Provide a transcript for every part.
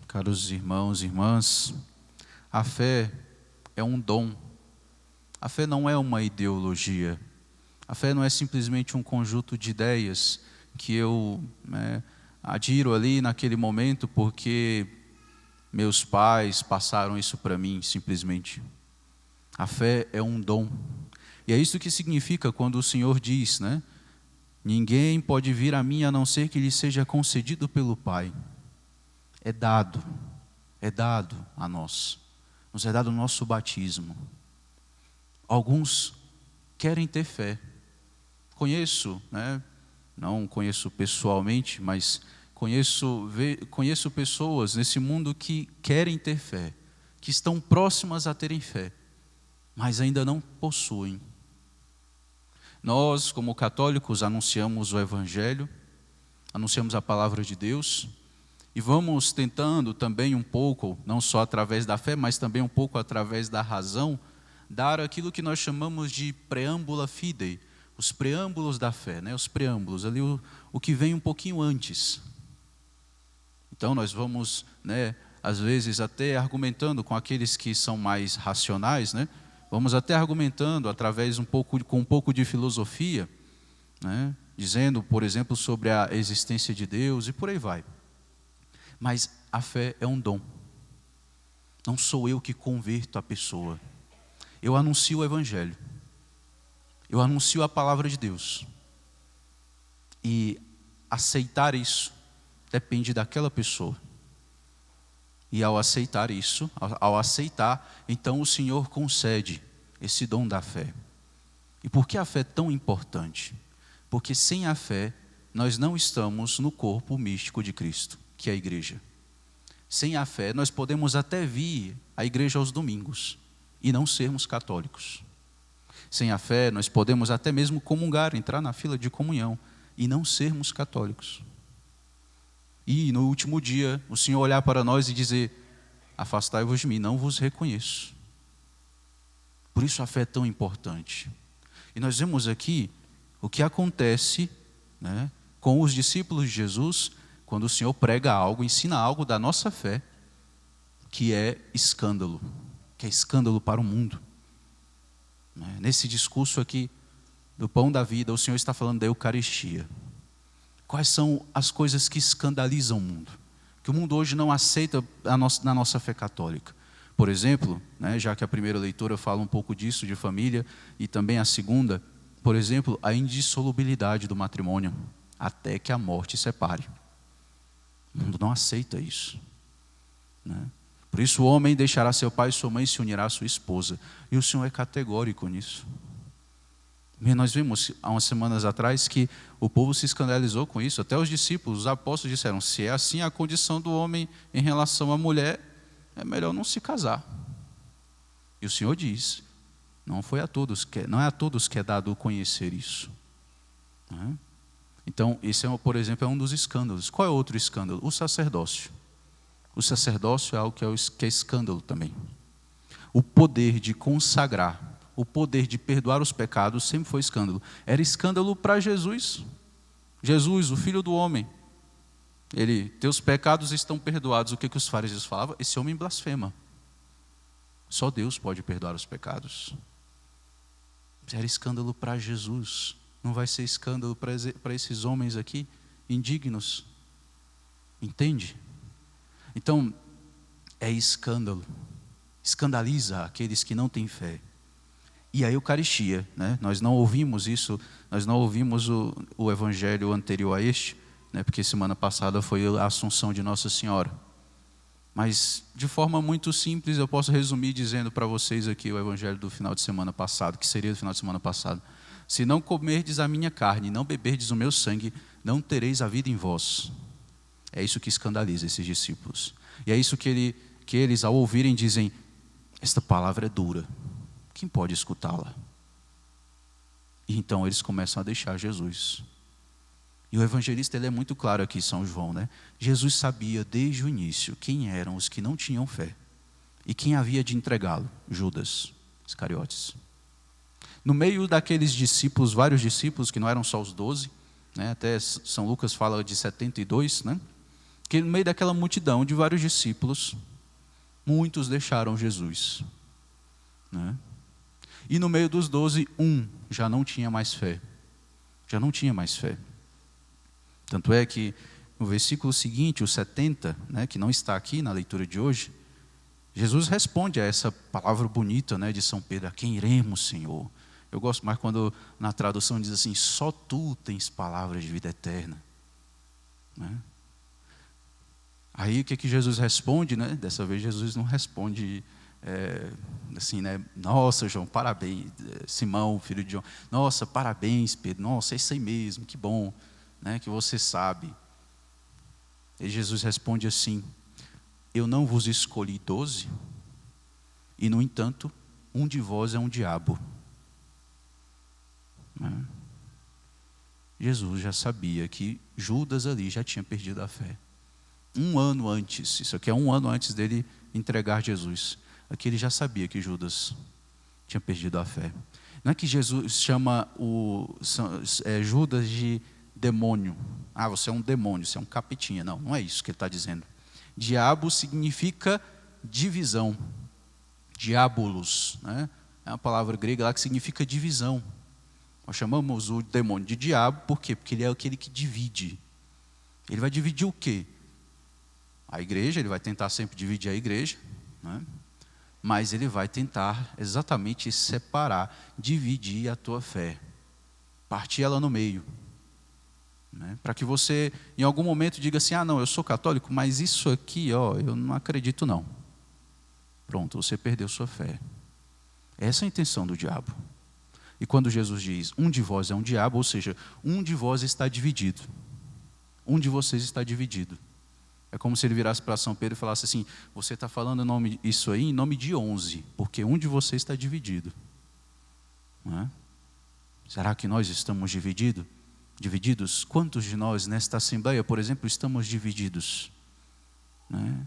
Caros irmãos e irmãs, a fé é um dom. A fé não é uma ideologia. A fé não é simplesmente um conjunto de ideias que eu adiro ali naquele momento porque meus pais passaram isso para mim, simplesmente. A fé é um dom. E é isso que significa quando o Senhor diz, ninguém pode vir a mim a não ser que lhe seja concedido pelo Pai. É dado a nós. Nos é dado o nosso batismo. Alguns querem ter fé. Conheço, não conheço pessoalmente, mas conheço pessoas nesse mundo que querem ter fé, que estão próximas a terem fé, mas ainda não possuem. Nós, como católicos, anunciamos o Evangelho, anunciamos a palavra de Deus, e vamos tentando também um pouco, não só através da fé, mas também um pouco através da razão, dar aquilo que nós chamamos de preâmbula fidei, os preâmbulos da fé, os preâmbulos, ali o que vem um pouquinho antes. Então nós vamos, às vezes até argumentando com aqueles que são mais racionais, vamos até argumentando através com um pouco de filosofia, dizendo, por exemplo, sobre a existência de Deus e por aí vai. Mas a fé é um dom. Não sou eu que converto a pessoa. Eu anuncio o Evangelho. Eu anuncio a palavra de Deus. E aceitar isso depende daquela pessoa. E ao aceitar isso, então o Senhor concede esse dom da fé. E por que a fé é tão importante? Porque sem a fé, nós não estamos no corpo místico de Cristo, que é a igreja. Sem a fé, nós podemos até vir à igreja aos domingos e não sermos católicos. Sem a fé, nós podemos até mesmo comungar, entrar na fila de comunhão e não sermos católicos. E no último dia, o Senhor olhar para nós e dizer: afastai-vos de mim, não vos reconheço. Por isso a fé é tão importante. E nós vemos aqui o que acontece com os discípulos de Jesus, quando o Senhor prega algo, ensina algo da nossa fé, que é escândalo para o mundo. Nesse discurso aqui do pão da vida, o Senhor está falando da Eucaristia. Quais são as coisas que escandalizam o mundo? Que o mundo hoje não aceita na nossa fé católica. Por exemplo, já que a primeira leitura fala um pouco disso, de família, e também a segunda, por exemplo, a indissolubilidade do matrimônio, até que a morte separe. O mundo não aceita isso. Por isso o homem deixará seu pai e sua mãe e se unirá à sua esposa. E o Senhor é categórico nisso. E nós vimos há umas semanas atrás que o povo se escandalizou com isso. Até os discípulos, os apóstolos disseram: se é assim a condição do homem em relação à mulher, é melhor não se casar. E o Senhor diz: não é a todos que é dado conhecer isso. Então, esse, por exemplo, é um dos escândalos. Qual é outro escândalo? O sacerdócio. O sacerdócio é algo que é escândalo também. O poder de consagrar, o poder de perdoar os pecados sempre foi escândalo. Era escândalo para Jesus. Jesus, o Filho do homem. Teus pecados estão perdoados. O que os fariseus falavam? Esse homem blasfema. Só Deus pode perdoar os pecados. Era escândalo para Jesus. Não vai ser escândalo para esses homens aqui, indignos. Entende? Então, é escândalo. Escandaliza aqueles que não têm fé. E a Eucaristia, nós não ouvimos isso, nós não ouvimos o evangelho anterior a este, porque semana passada foi a Assunção de Nossa Senhora. Mas, de forma muito simples, eu posso resumir dizendo para vocês aqui o evangelho do final de semana passado, que seria do final de semana passado. Se não comerdes a minha carne e não beberdes o meu sangue, não tereis a vida em vós. É isso que escandaliza esses discípulos. E é isso que eles, ao ouvirem, dizem: esta palavra é dura. Quem pode escutá-la? E então eles começam a deixar Jesus. E o evangelista é muito claro aqui, São João. Jesus sabia desde o início quem eram os que não tinham fé. E quem havia de entregá-lo? Judas Iscariotes. No meio daqueles discípulos, vários discípulos, que não eram só os 12, até São Lucas fala de 72, Que no meio daquela multidão de vários discípulos, muitos deixaram Jesus, né? E no meio dos 12, já não tinha mais fé. Já não tinha mais fé. Tanto é que no versículo seguinte, o 70, né, que não está aqui na leitura de hoje, Jesus responde a essa palavra bonita, né, de São Pedro: a quem iremos, Senhor? Eu gosto mais quando na tradução diz assim: só tu tens palavras de vida eterna, né? Aí o que Jesus responde, né? Dessa vez Jesus não responde assim, né? Nossa, João, parabéns. Simão, filho de João, nossa, parabéns, Pedro. Nossa, é isso aí mesmo, que bom, né? Que você sabe. E Jesus responde assim: eu não vos escolhi 12, e no entanto, um de vós é um diabo. Né? Jesus já sabia que Judas ali já tinha perdido a fé. 1 ano antes, isso aqui é 1 ano antes dele entregar Jesus. Aqui ele já sabia que Judas tinha perdido a fé. Não é que Jesus chama Judas de demônio. Ah, você é um demônio, você é um capetinha. Não, não é isso que ele está dizendo. Diabo significa divisão. Diabolos, né? É uma palavra grega lá que significa divisão. Nós chamamos o demônio de diabo, por quê? Porque ele é aquele que divide. Ele vai dividir o quê? A igreja, ele vai tentar sempre dividir a igreja, né? Mas ele vai tentar exatamente separar, dividir a tua fé, partir ela no meio, né? Para que você, em algum momento, diga assim: ah, não, eu sou católico, mas isso aqui, ó, eu não acredito não. Pronto, você perdeu sua fé. Essa é a intenção do diabo. E quando Jesus diz: um de vós é um diabo, ou seja, um de vós está dividido. Um de vocês está dividido. É como se ele virasse para São Pedro e falasse assim: você está falando isso aí em nome de 11, porque um de vocês está dividido. Não é? Será que nós estamos divididos? Quantos de nós nesta Assembleia, por exemplo, estamos divididos? Né?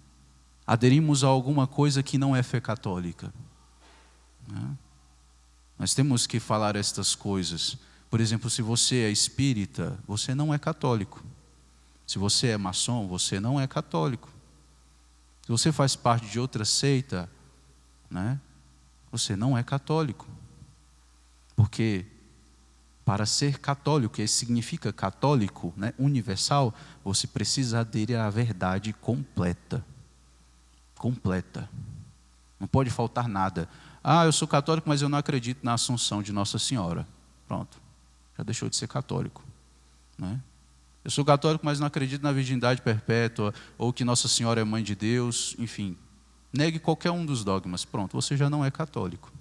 Aderimos a alguma coisa que não é fé católica. Né? Nós temos que falar estas coisas. Por exemplo, se você é espírita, você não é católico. Se você é maçom, você não é católico. Se você faz parte de outra seita, né, você não é católico. Porque para ser católico, que significa católico, né, universal, você precisa aderir à verdade completa. Completa. Não pode faltar nada. Ah, eu sou católico, mas eu não acredito na Assunção de Nossa Senhora. Pronto, já deixou de ser católico, né? Eu sou católico, mas não acredito na virgindade perpétua, ou que Nossa Senhora é mãe de Deus, enfim. Negue qualquer um dos dogmas. Pronto, você já não é católico.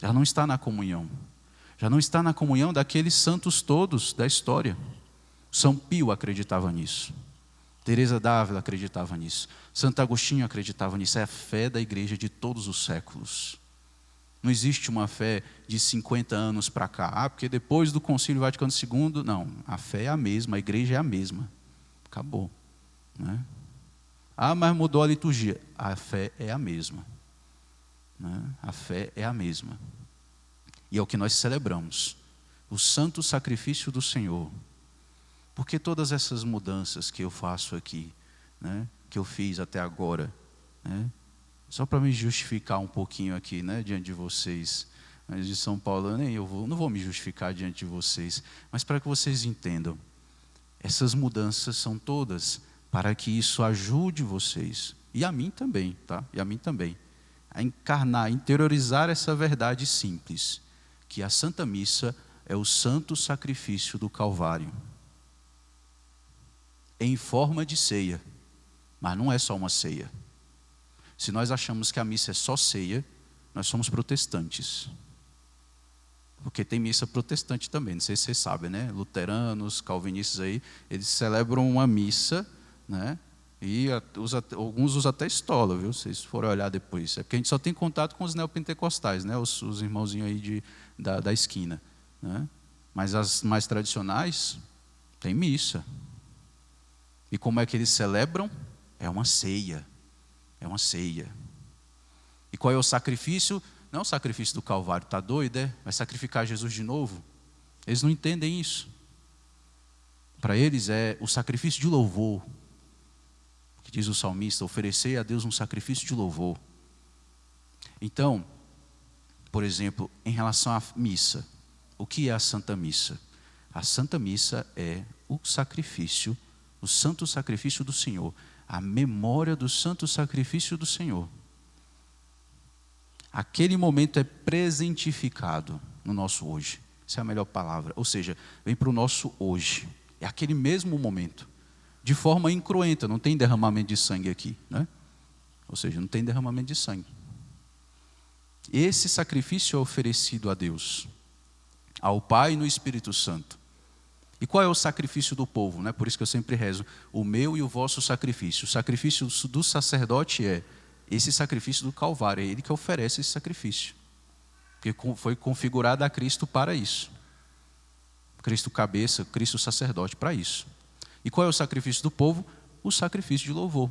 Já não está na comunhão. Já não está na comunhão daqueles santos todos da história. São Pio acreditava nisso. Teresa d'Ávila acreditava nisso. Santo Agostinho acreditava nisso. É a fé da igreja de todos os séculos. Não existe uma fé de 50 anos para cá. Ah, porque depois do Concílio Vaticano II, não. A fé é a mesma, a igreja é a mesma. Acabou. Né? Ah, mas mudou a liturgia. A fé é a mesma. Né? A fé é a mesma. E é o que nós celebramos. O santo sacrifício do Senhor. Porque todas essas mudanças que eu faço aqui, né, que eu fiz até agora, né, só para me justificar um pouquinho aqui, né, diante de vocês, mas de São Paulo não vou me justificar diante de vocês, mas para que vocês entendam, essas mudanças são todas para que isso ajude vocês, e a mim também, tá? E a mim também, a encarnar, interiorizar essa verdade simples, que a Santa Missa é o santo sacrifício do Calvário, em forma de ceia, mas não é só uma ceia. Se nós achamos que a missa é só ceia, nós somos protestantes. Porque tem missa protestante também, não sei se vocês sabem, né? Luteranos, calvinistas aí, eles celebram uma missa, né? E alguns usam até estola, viu? Se vocês forem olhar depois. É porque a gente só tem contato com os neopentecostais, né? Os irmãozinhos aí da esquina, né? Mas as mais tradicionais, tem missa. E como é que eles celebram? É uma ceia. É uma ceia. E qual é o sacrifício? Não é o sacrifício do Calvário, está doido, é? Vai sacrificar Jesus de novo? Eles não entendem isso. Para eles é o sacrifício de louvor. que diz o salmista, oferecer a Deus um sacrifício de louvor. Então, por exemplo, em relação à missa, o que é a Santa Missa? A Santa Missa é o sacrifício, o santo sacrifício do Senhor, a memória do santo sacrifício do Senhor. Aquele momento é presentificado no nosso hoje. Essa é a melhor palavra. Ou seja, vem para o nosso hoje. É aquele mesmo momento. De forma incruenta, não tem derramamento de sangue aqui, né? Ou seja, não tem derramamento de sangue. Esse sacrifício é oferecido a Deus, ao Pai e no Espírito Santo. E qual é o sacrifício do povo, né? Por isso que eu sempre rezo, o meu e o vosso sacrifício. O sacrifício do sacerdote é esse sacrifício do Calvário, é ele que oferece esse sacrifício. Porque foi configurado a Cristo para isso. Cristo cabeça, Cristo sacerdote para isso. E qual é o sacrifício do povo? O sacrifício de louvor.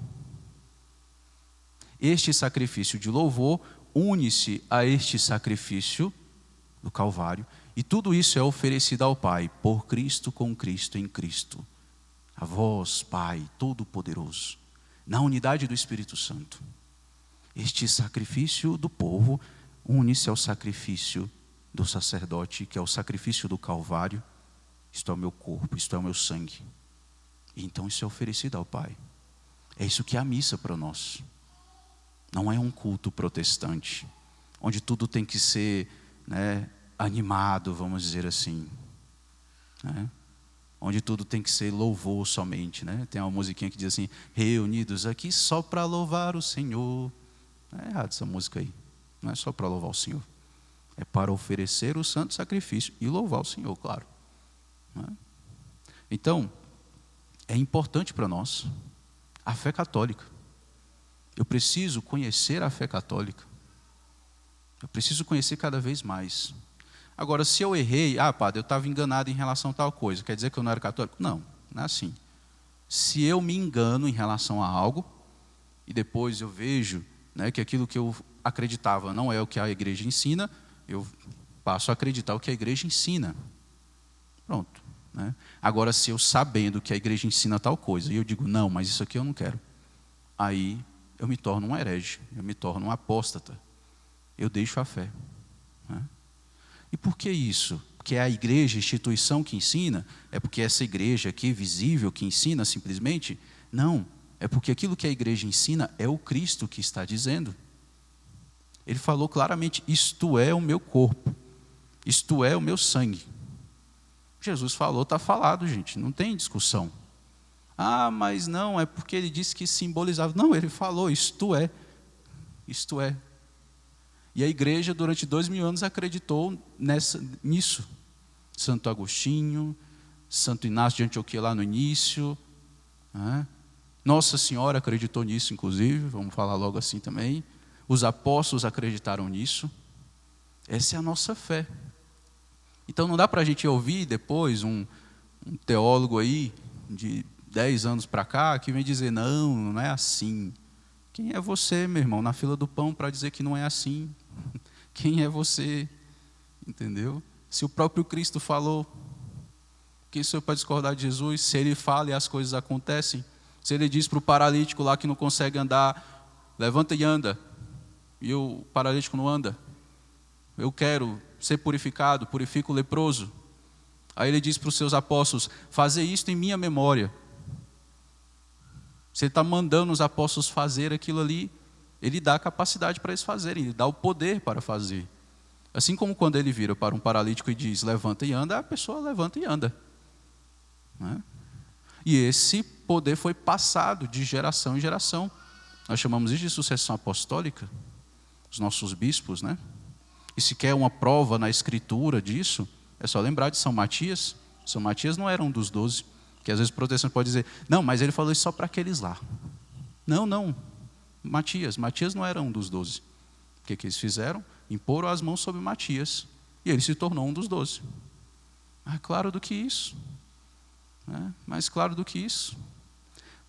Este sacrifício de louvor une-se a este sacrifício do Calvário. E tudo isso é oferecido ao Pai, por Cristo, com Cristo, em Cristo. A vós, Pai Todo-Poderoso, na unidade do Espírito Santo. Este sacrifício do povo une-se ao sacrifício do sacerdote, que é o sacrifício do Calvário. Isto é o meu corpo, isto é o meu sangue. E então isso é oferecido ao Pai. É isso que é a missa para nós. Não é um culto protestante, onde tudo tem que ser, né, animado, vamos dizer assim, né? Onde tudo tem que ser louvor somente, né? Tem uma musiquinha que diz assim, reunidos aqui só para louvar o Senhor. É errado essa música aí, não é só para louvar o Senhor, é para oferecer o santo sacrifício e louvar o Senhor, claro, né? Então, é importante para nós a fé católica. Eu preciso conhecer a fé católica. Eu preciso conhecer cada vez mais. Agora, se eu errei, padre, eu estava enganado em relação a tal coisa, quer dizer que eu não era católico? Não, não é assim. Se eu me engano em relação a algo, e depois eu vejo, né, que aquilo que eu acreditava não é o que a igreja ensina, eu passo a acreditar o que a igreja ensina. Pronto, né? Agora, se eu sabendo que a igreja ensina tal coisa, e eu digo, não, mas isso aqui eu não quero, aí eu me torno um herege, eu me torno um apóstata, eu deixo a fé, né? E por que isso? Porque é a igreja, a instituição que ensina? É porque essa igreja aqui, visível, que ensina simplesmente? Não, é porque aquilo que a igreja ensina é o Cristo que está dizendo. Ele falou claramente, isto é o meu corpo, isto é o meu sangue. Jesus falou, está falado, gente, não tem discussão. Mas não, é porque ele disse que simbolizava. Não, ele falou, isto é. Isto é. E a igreja, durante 2000 anos, acreditou nisso. Santo Agostinho, Santo Inácio de Antioquia lá no início, né? Nossa Senhora acreditou nisso, inclusive, vamos falar logo assim também. Os apóstolos acreditaram nisso. Essa é a nossa fé. Então não dá para a gente ouvir depois um teólogo aí, de 10 anos para cá, que vem dizer, não é assim. Quem é você, meu irmão, na fila do pão para dizer que não é assim? Quem é você? Entendeu? Se o próprio Cristo falou, quem sou eu para discordar de Jesus? Se ele fala e as coisas acontecem, se ele diz para o paralítico lá que não consegue andar, levanta e anda, e o paralítico não anda, eu quero ser purificado, purifica o leproso. Aí ele diz para os seus apóstolos, fazer isto em minha memória. Se ele está mandando os apóstolos fazer aquilo ali, ele dá a capacidade para eles fazerem, ele dá o poder para fazer. Assim como quando ele vira para um paralítico e diz, levanta e anda, a pessoa levanta e anda, né? E esse poder foi passado de geração em geração. Nós chamamos isso de sucessão apostólica, os nossos bispos, né? E se quer uma prova na escritura disso, é só lembrar de São Matias. São Matias não era um dos 12, que às vezes o protestante pode dizer, não, mas ele falou isso só para aqueles lá. Não, Matias não era um dos 12. O que eles fizeram? Imporam as mãos sobre Matias, e ele se tornou um dos 12. Mais claro do que isso, né? Mais claro do que isso.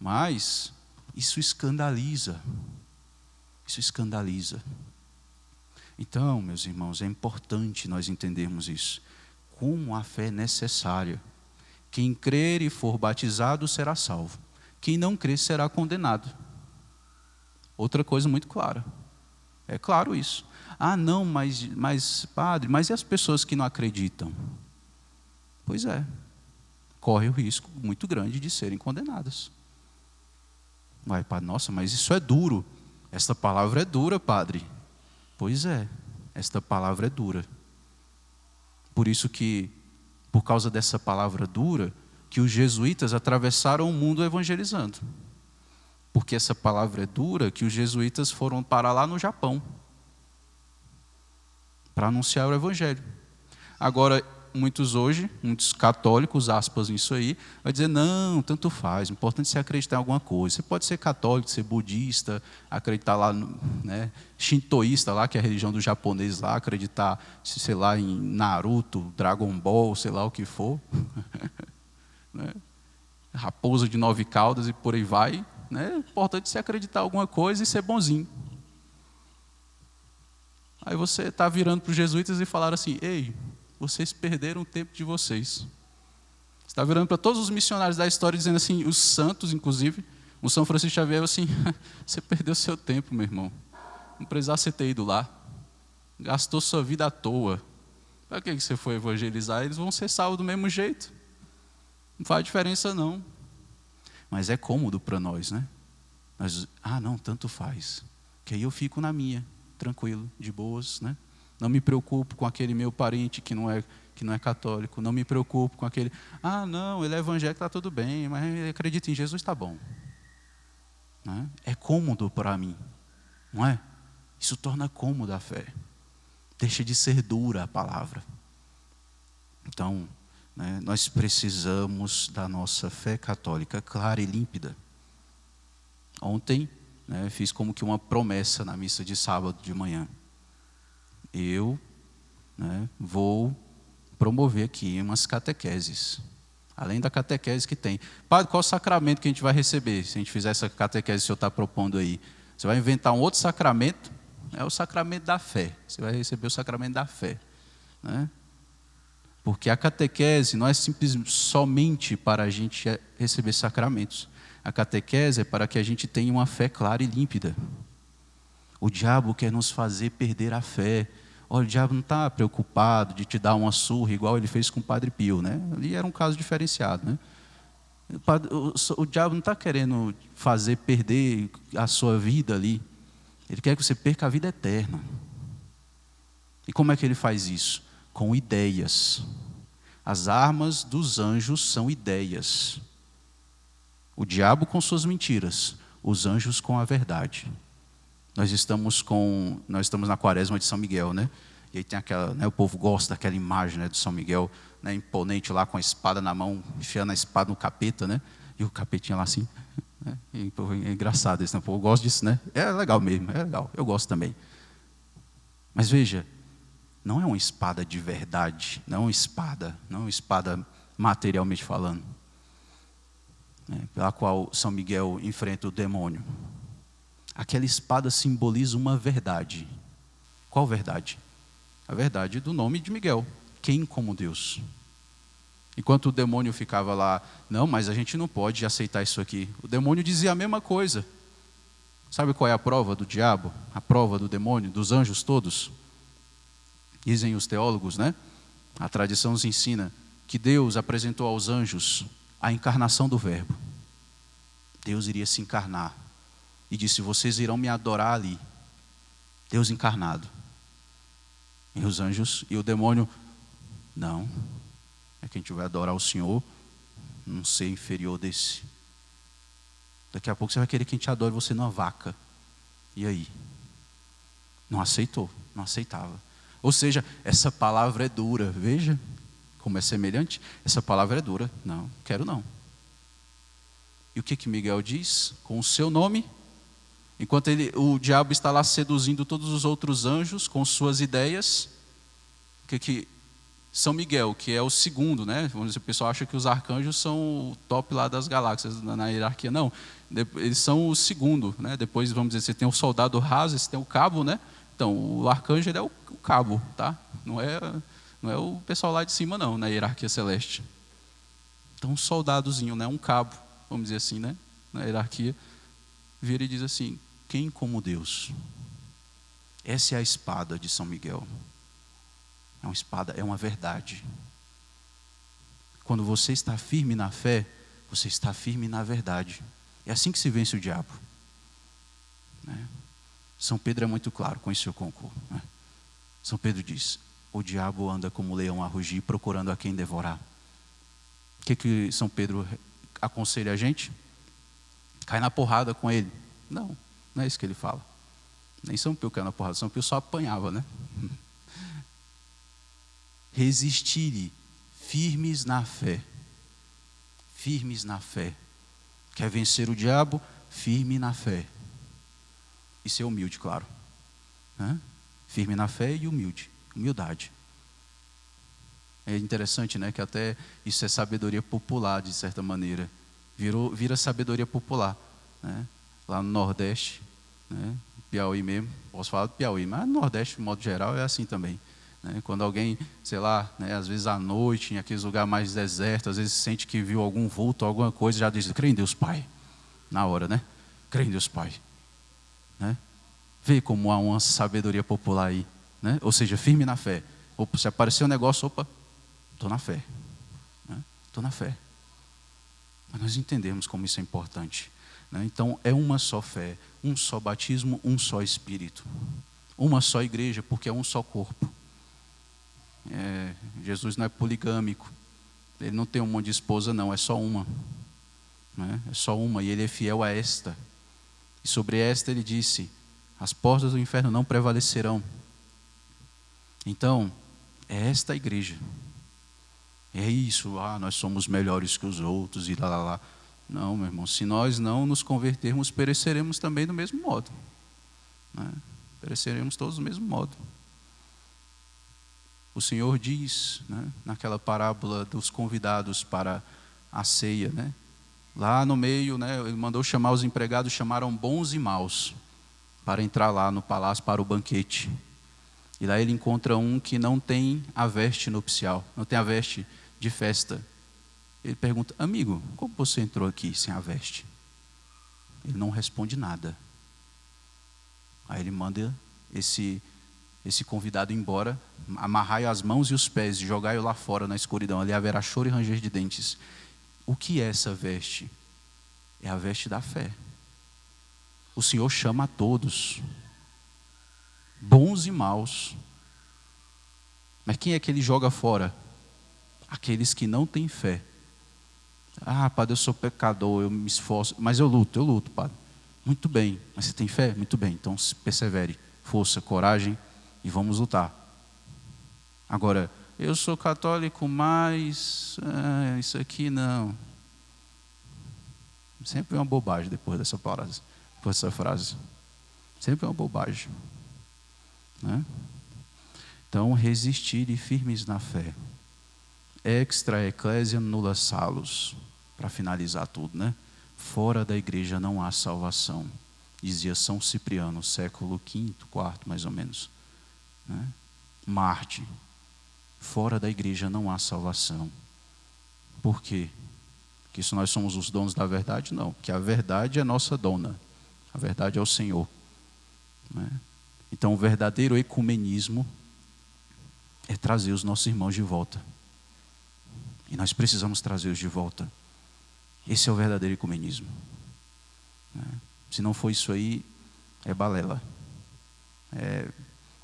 Mas isso escandaliza. Isso escandaliza. Então, meus irmãos, é importante nós entendermos isso. Como a fé é necessária. Quem crer e for batizado será salvo. Quem não crê será condenado. Outra coisa muito clara. É claro isso. Ah, não, mas padre, mas e as pessoas que não acreditam? Pois é, corre o risco muito grande de serem condenadas. Vai, padre, nossa, mas isso é duro. Esta palavra é dura, padre. Pois é, esta palavra é dura. Por isso que, por causa dessa palavra dura, que os jesuítas atravessaram o mundo evangelizando. Porque essa palavra é dura, que os jesuítas foram parar lá no Japão para anunciar o evangelho. Agora, muitos católicos, aspas nisso aí, vai dizer, não, tanto faz, o importante é você acreditar em alguma coisa. Você pode ser católico, ser budista, acreditar lá, né, shintoísta lá, que é a religião dos japoneses lá, acreditar, sei lá, em Naruto, Dragon Ball, sei lá o que for. Né? Raposa de 9 caudas e por aí vai. Né? O importante é você acreditar em alguma coisa e ser bonzinho. Aí você está virando para os jesuítas e falaram assim, ei, vocês perderam o tempo de vocês. Você está virando para todos os missionários da história, dizendo assim, os santos, inclusive, o São Francisco Xavier, assim, você perdeu seu tempo, meu irmão. Não precisava você ter ido lá. Gastou sua vida à toa. Para que você foi evangelizar? Eles vão ser salvos do mesmo jeito. Não faz diferença, não. Mas é cômodo para nós, né? Não, tanto faz. Que aí eu fico na minha, tranquilo, de boas, né? Não me preocupo com aquele meu parente que não é católico. Não me preocupo com aquele... não, ele é evangélico, está tudo bem, mas ele acredita em Jesus, está bom. Né? É cômodo para mim, não é? Isso torna cômoda a fé. Deixa de ser dura a palavra. Então, né, nós precisamos da nossa fé católica clara e límpida. Ontem, né, fiz como que uma promessa na missa de sábado de manhã. Eu, né, vou promover aqui umas catequeses. Além da catequese que tem. Padre, qual sacramento que a gente vai receber? Se a gente fizer essa catequese que o senhor está propondo aí. Você vai inventar um outro sacramento, é o sacramento da fé. Você vai receber o sacramento da fé. Né? Porque a catequese não é somente para a gente receber sacramentos. A catequese é para que a gente tenha uma fé clara e límpida. O diabo quer nos fazer perder a fé. Olha, o diabo não está preocupado de te dar uma surra, igual ele fez com o Padre Pio. Né? Ali era um caso diferenciado. Né? O diabo não está querendo fazer perder a sua vida ali. Ele quer que você perca a vida eterna. E como é que ele faz isso? Com ideias. As armas dos anjos são ideias. O diabo com suas mentiras, os anjos com a verdade. Nós estamos na quaresma de São Miguel, né? E aí tem aquela, né, o povo gosta daquela imagem, né, de São Miguel, né, imponente lá com a espada na mão, enfiando a espada no capeta, né? E o capetinha lá assim. Né? É engraçado isso, né? O povo gosta disso, né? É legal mesmo, é legal. Eu gosto também. Mas veja, não é uma espada de verdade, não é uma espada materialmente falando, né, pela qual São Miguel enfrenta o demônio. Aquela espada simboliza uma verdade. Qual verdade? A verdade do nome de Miguel. Quem como Deus? Enquanto o demônio ficava lá, não, mas a gente não pode aceitar isso aqui. O demônio dizia a mesma coisa. Sabe qual é a prova do diabo? A prova do demônio, dos anjos todos? Dizem os teólogos, né? A tradição nos ensina que Deus apresentou aos anjos a encarnação do Verbo. Deus iria se encarnar. E disse, vocês irão me adorar ali. Deus encarnado. E os anjos e o demônio, não. É que a gente vai adorar o Senhor, um ser inferior desse. Daqui a pouco você vai querer que a gente adore você numa vaca. E aí? Não aceitou, não aceitava. Ou seja, essa palavra é dura. Veja como é semelhante. Essa palavra é dura. Não, quero não. E o que Miguel diz? Com o seu nome... Enquanto o diabo está lá seduzindo todos os outros anjos com suas ideias, que São Miguel, que é o segundo, né? O pessoal acha que os arcanjos são o top lá das galáxias, na hierarquia. Não, eles são o segundo, né? Depois, vamos dizer, você tem o soldado raso, você tem o cabo, né? Então, o arcanjo ele é o cabo, tá? Não é o pessoal lá de cima, não, na hierarquia celeste. Então, um soldadozinho, né? Um cabo, vamos dizer assim, né? na hierarquia, vira e diz assim: quem como Deus? Essa é a espada de São Miguel. É uma espada, é uma verdade. Quando você está firme na fé, você está firme na verdade. É assim que se vence o diabo. São Pedro é muito claro, com isso eu concordo. São Pedro diz: o diabo anda como leão a rugir, procurando a quem devorar. O que São Pedro aconselha a gente? Cai na porrada com ele. Não, não é isso que ele fala. Nem São Pio caiu na porrada, São Pio só apanhava, né? Resistirem firmes na fé. Firmes na fé. Quer vencer o diabo? Firme na fé. E ser humilde, claro. Firme na fé e humilde. Humildade. É interessante, né? Que até isso é sabedoria popular, de certa maneira. Vira sabedoria popular. Né? Lá no Nordeste, né? Piauí mesmo. Posso falar do Piauí, mas no Nordeste, de modo geral, é assim também. Né? Quando alguém, sei lá, né? Às vezes à noite, em aqueles lugares mais desertos, às vezes sente que viu algum vulto, alguma coisa, já diz: crê em Deus Pai. Na hora, né? Crê em Deus Pai. Né? Vê como há uma sabedoria popular aí, né? Ou seja, firme na fé. Opa, se aparecer um negócio, opa, estou na fé, estou na fé. Mas nós entendemos como isso é importante, né? Então é uma só fé, um só batismo, um só Espírito, uma só igreja, porque é um só corpo. Jesus não é poligâmico, ele não tem um monte de esposa, não, é só uma, né? É só uma, e ele é fiel a esta. E sobre esta ele disse: as portas do inferno não prevalecerão. Então, é esta a igreja. É isso, nós somos melhores que os outros e lá, lá, lá. Não, meu irmão, se nós não nos convertermos, pereceremos também do mesmo modo. Né? Pereceremos todos do mesmo modo. O Senhor diz, né, naquela parábola dos convidados para a ceia, né? Lá no meio, né, ele mandou chamar os empregados, chamaram bons e maus, para entrar lá no palácio para o banquete. E lá ele encontra um que não tem a veste nupcial, não tem a veste de festa. Ele pergunta: amigo, como você entrou aqui sem a veste? Ele não responde nada. Aí ele manda esse convidado embora, amarrai as mãos e os pés e jogai-o lá fora na escuridão. Ali haverá choro e ranger de dentes. O que é essa veste? É a veste da fé. O Senhor chama a todos, bons e maus. Mas quem é que ele joga fora? Aqueles que não têm fé. Padre, eu sou pecador, eu me esforço, mas eu luto, padre. Muito bem, mas você tem fé? Muito bem, então persevere, força, coragem e vamos lutar. Agora, eu sou católico, mas isso aqui não. Sempre é uma bobagem depois dessa frase. Sempre é uma bobagem. Né? Então, resistir e firmes na fé. Extra ecclesia nulla salus. Para finalizar tudo, né? Fora da igreja não há salvação. Dizia São Cipriano, século V, IV, mais ou menos. Né? Marte. Fora da igreja não há salvação. Por quê? Porque se nós somos os donos da verdade? Não, porque a verdade é nossa dona. A verdade é o Senhor. Né? Então o verdadeiro ecumenismo é trazer os nossos irmãos de volta. E nós precisamos trazê-los de volta. Esse é o verdadeiro ecumenismo. Né? Se não for isso aí, é balela. É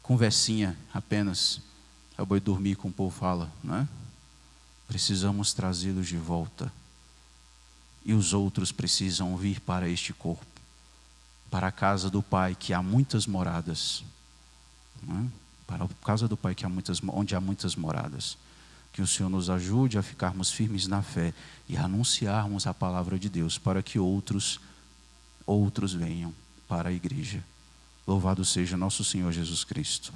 conversinha apenas. É o boi dormir, como o povo fala. Né? Precisamos trazê-los de volta. E os outros precisam vir para este corpo. Para a casa do Pai, que há muitas moradas. Né? Para a casa do Pai, onde há muitas moradas. Que o Senhor nos ajude a ficarmos firmes na fé e a anunciarmos a palavra de Deus para que outros venham para a igreja. Louvado seja nosso Senhor Jesus Cristo.